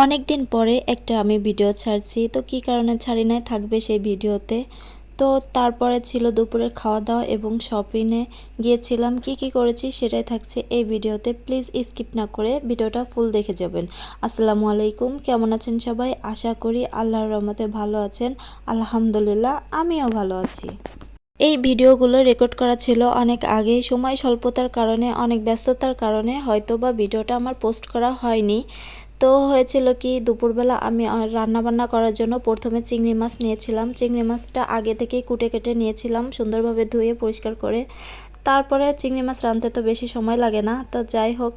অনেক দিন পরে একটা আমি ভিডিও ছাড়ছি, তো কি কারণে ছাড়ি নাই থাকবে সেই ভিডিওতে। তো তারপরে ছিল দুপুরের খাওয়া দাওয়া এবং শপিংয়ে গিয়েছিলাম, কি করেছি সেটাই থাকছে এই ভিডিওতে। প্লিজ স্কিপ না করে ভিডিওটা ফুল দেখে যাবেন। আসসালামু আলাইকুম, কেমন আছেন সবাই? আশা করি আল্লাহর রহমতে ভালো আছেন। আলহামদুলিল্লাহ, আমিও ভালো আছি। এই ভিডিওগুলো রেকর্ড করা ছিল অনেক আগেই, সময় স্বল্পতার কারণে, অনেক ব্যস্ততার কারণে হয়তো বা ভিডিওটা আমার পোস্ট করা হয়নি। তো হয়েছিল কি, দুপুরবেলা আমি রান্না বান্না করার জন্য প্রথমে চিংড়ি মাছ নিয়েছিলাম। চিংড়ি মাছটা আগে থেকেই কুটে কেটে নিয়েছিলাম, সুন্দরভাবে ধুয়ে পরিষ্কার করে। তারপরে চিংড়ি মাছ রাঁধতে তো বেশি সময় লাগে না, তো যাই হোক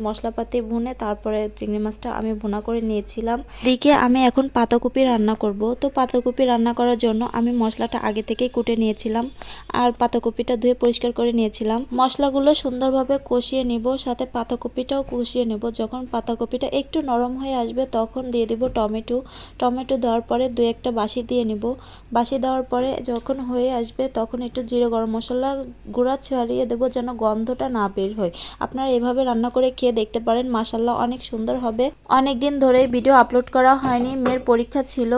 মশলাপাতি ভুনে তারপরে চিংড়ি মাছটা আমি ভুনা করে নিয়েছিলাম। দিকে আমি এখন পাতাকপি রান্না করব। তো পাতাকপি রান্না করার জন্য আমি মশলাটা আগে থেকেই কুটে নিয়েছিলাম আর পাতাকপিটা ধুয়ে পরিষ্কার করে নিয়েছিলাম। মশলাগুলো সুন্দরভাবে কষিয়ে নিব, সাথে পাতাকপিটাও কষিয়ে নেব। যখন পাতাকপিটা একটু নরম হয়ে আসবে তখন দিয়ে দিব টমেটো। টমেটো দেওয়ার পরে দু একটা বাসি দিয়ে নিব। বাসি দেওয়ার পরে যখন হয়ে আসবে তখন একটু জিরে গরম মশলা গুঁড়া ছাড়িয়ে দেবো যেন গন্ধটা না বের হয়। আপনারা এভাবে রান্না করে খেয়ে দেখতে পারেন, মাশাল্লাহ অনেক সুন্দর হবে। অনেক দিন ধরেই ভিডিও আপলোড করা হয়নি, মেয়ের পরীক্ষা ছিল।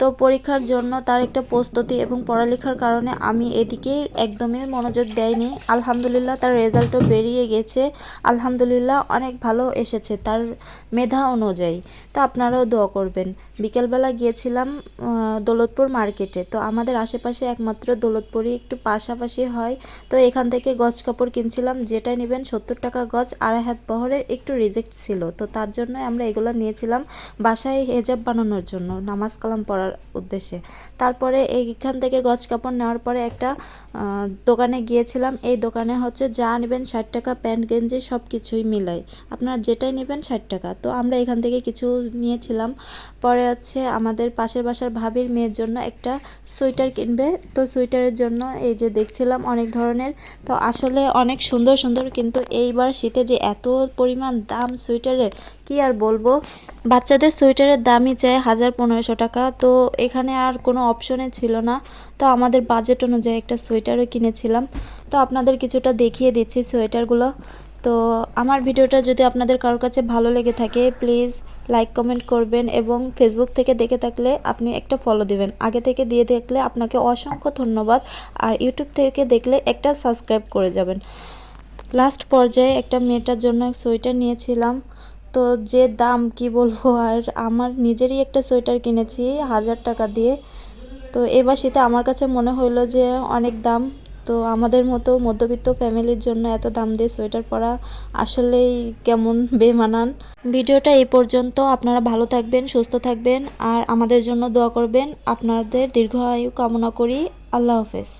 তো পরীক্ষার জন্য তার একটা প্রস্তুতি এবং পড়ালেখার কারণে আমি এদিকে একদমই মনোযোগ দেয়নি। আলহামদুলিল্লাহ তার রেজাল্টও বেরিয়ে গেছে, আলহামদুলিল্লাহ অনেক ভালো এসেছে তার মেধা অনুযায়ী। তো আপনারাও দোয়া করবেন। বিকেলবেলা গিয়েছিলাম দৌলতপুর মার্কেটে। তো আমাদের আশেপাশে একমাত্র দৌলতপুরই একটু পাশাপাশি হয়। তো এখান থেকে গজ কাপড় কিনছিলাম, যেটা নেবেন 70 টাকা গজ, আড়াই হাত বহরের, একটু রিজেক্ট ছিল। তো তার জন্য আমরা এগুলো নিয়েছিলাম বাসায় হেজাব বানানোর জন্য, নামাজ কালাম পড়ার উদ্দেশ্যে। তারপরে এইখান থেকে গজ কাপড় নেওয়ার পরে একটা দোকানে গিয়েছিলাম। এই দোকানে হচ্ছে যা নেবেন 60 টাকা, প্যান্ট গেঞ্জি সব কিছুই মিলাই আপনারা যেটাই নেবেন 60 টাকা। তো আমরা এখান থেকে কিছু নিয়েছিলাম। পরে হচ্ছে আমাদের পাশের বাসার ভাবির মেয়ের জন্য একটা সোয়েটার কিনবে। তো সোয়েটারের জন্য এই যে দেখছিলাম অনেক ধরনের, তো আসলে অনেক সুন্দর সুন্দর, কিন্তু এইবার শীতে যে এত পরিমাণ দাম সোয়েটারের কি আর বলবো। বাচ্চাদের সোয়েটারের দামই চায় 1000-1500 টাকা। তো এখানে আর কোনো অপশনে ছিল না, তো আমাদের বাজেট অনুযায়ী একটা সোয়েটারও কিনেছিলাম। তো আপনাদের কিছুটা দেখিয়ে দিচ্ছি সোয়েটারগুলো। তো আমার ভিডিওটা যদি আপনাদের কারোর কাছে ভালো লেগে থাকে প্লিজ লাইক কমেন্ট করবেন, এবং ফেসবুক থেকে দেখে থাকলে আপনি একটা ফলো দিবেন। আগে থেকে দিয়ে দেখলে আপনাকে অসংখ্য ধন্যবাদ, আর ইউটিউব থেকে দেখলে একটা সাবস্ক্রাইব করে যাবেন। লাস্ট পর্যায়ে একটা মেয়েটার জন্য সোয়েটার নিয়েছিলাম। তো যে দাম কি বলবো, আর আমার নিজেরই একটা সোয়েটার কিনেছি 1000 টাকা দিয়ে। তো এবার শীতে আমার কাছে মনে হইলো যে অনেক দাম। তো আমাদের মতো মধ্যবিত্ত ফ্যামিলির জন্য এত দাম দিয়ে সোয়েটার পরা আসলেই কেমন বেমানান। ভিডিওটা এই পর্যন্ত। আপনারা ভালো থাকবেন, সুস্থ থাকবেন, আর আমাদের জন্য দোয়া করবেন। আপনাদের দীর্ঘ আয়ু কামনা করি। আল্লাহ হাফেজ।